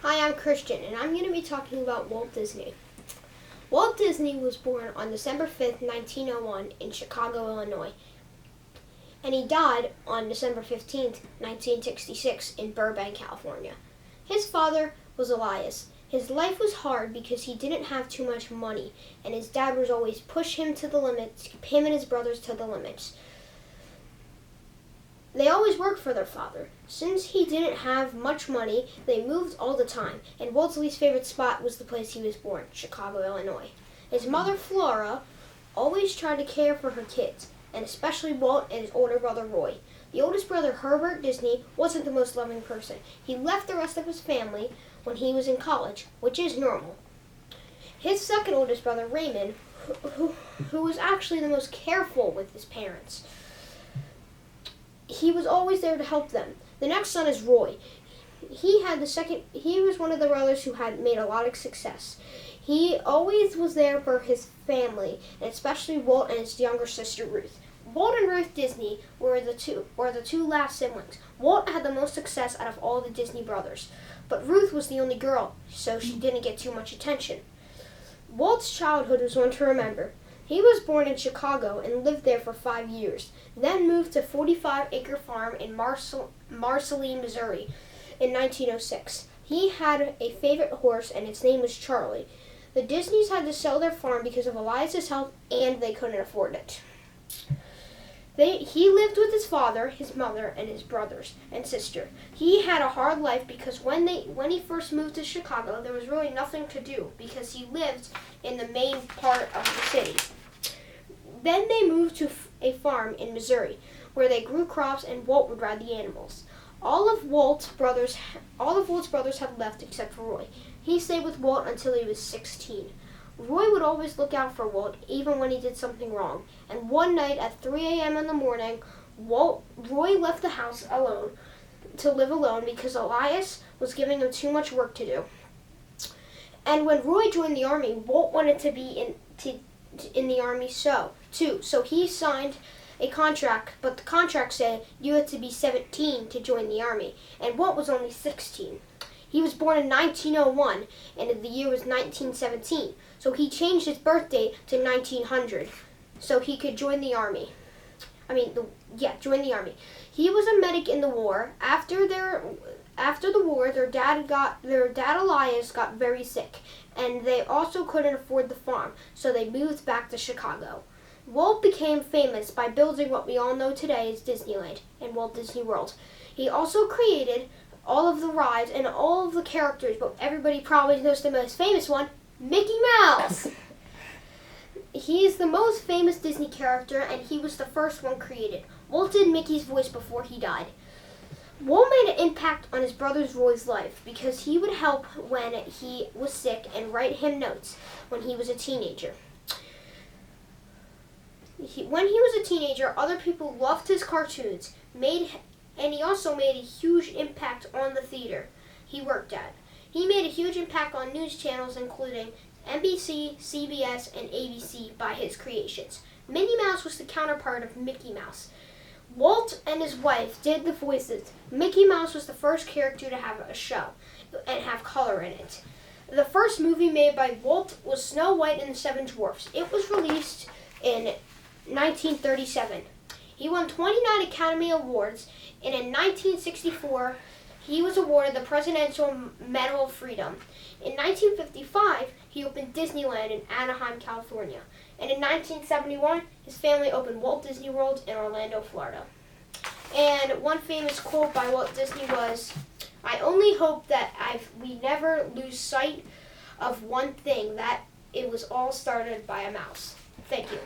Hi, I'm Christian, and I'm going to be talking about Walt Disney. Walt Disney was born on December 5th, 1901 in Chicago, Illinois, and he died on December 15th, 1966 in Burbank, California. His father was Elias. His life was hard because he didn't have too much money, and his dad was always push him to the limits, him and his brothers to the limits. They always worked for their father. Since he didn't have much money, they moved all the time, and Walt's least favorite spot was the place he was born, Chicago, Illinois. His mother, Flora, always tried to care for her kids, and especially Walt and his older brother, Roy. The oldest brother, Herbert Disney, wasn't the most loving person. He left the rest of his family when he was in college, which is normal. His second oldest brother, Raymond, who was actually the most careful with his parents. He was always there to help them. The next son is Roy. He was one of the brothers who had made a lot of success. He always was there for his family, and especially Walt and his younger sister Ruth. Walt and Ruth Disney were the two last siblings. Walt had the most success out of all the Disney brothers, but Ruth was the only girl, so she didn't get too much attention. Walt's childhood was one to remember. He was born in Chicago and lived there for 5 years, then moved to 45-acre farm in Marceline, Missouri in 1906. He had a favorite horse, and its name was Charlie. The Disneys had to sell their farm because of Elias's health, and they couldn't afford it. He lived with his father, his mother, and his brothers and sister. He had a hard life because when he first moved to Chicago, there was really nothing to do because he lived in the main part of the city. Then they moved to a farm in Missouri, where they grew crops and Walt would ride the animals. All of Walt's brothers had left except for Roy. He stayed with Walt until he was 16. Roy would always look out for Walt, even when he did something wrong. And one night at 3 a.m. in the morning, Roy left the house to live alone because Elias was giving him too much work to do. And when Roy joined the army, Walt wanted to be in the army too. So he signed a contract, but the contract said you had to be 17 to join the army, and Walt was only 16. He was born in 1901, and the year was 1917, so he changed his birthday to 1900 so he could join the army. Join the army. He was a medic in the war. After the war, their dad Elias got very sick, and they also couldn't afford the farm, so they moved back to Chicago. Walt became famous by building what we all know today as Disneyland and Walt Disney World. He also created all of the rides and all of the characters, but everybody probably knows the most famous one, Mickey Mouse. He is the most famous Disney character, and he was the first one created. Walt did Mickey's voice before he died. Walt made an impact on his brother Roy's life because he would help when he was sick and write him notes when he was a teenager. When he was a teenager, other people loved his cartoons, and he also made a huge impact on the theater he worked at. He made a huge impact on news channels including NBC, CBS, and ABC by his creations. Minnie Mouse was the counterpart of Mickey Mouse. Walt and his wife did the voices. Mickey Mouse was the first character to have a show and have color in it. The first movie made by Walt was Snow White and the Seven Dwarfs. It was released in 1937. He won 29 Academy Awards, and in 1964, he was awarded the Presidential Medal of Freedom. In 1955, he opened Disneyland in Anaheim, California. And in 1971, his family opened Walt Disney World in Orlando, Florida. And one famous quote by Walt Disney was, "I only hope that we never lose sight of one thing, that it was all started by a mouse." Thank you.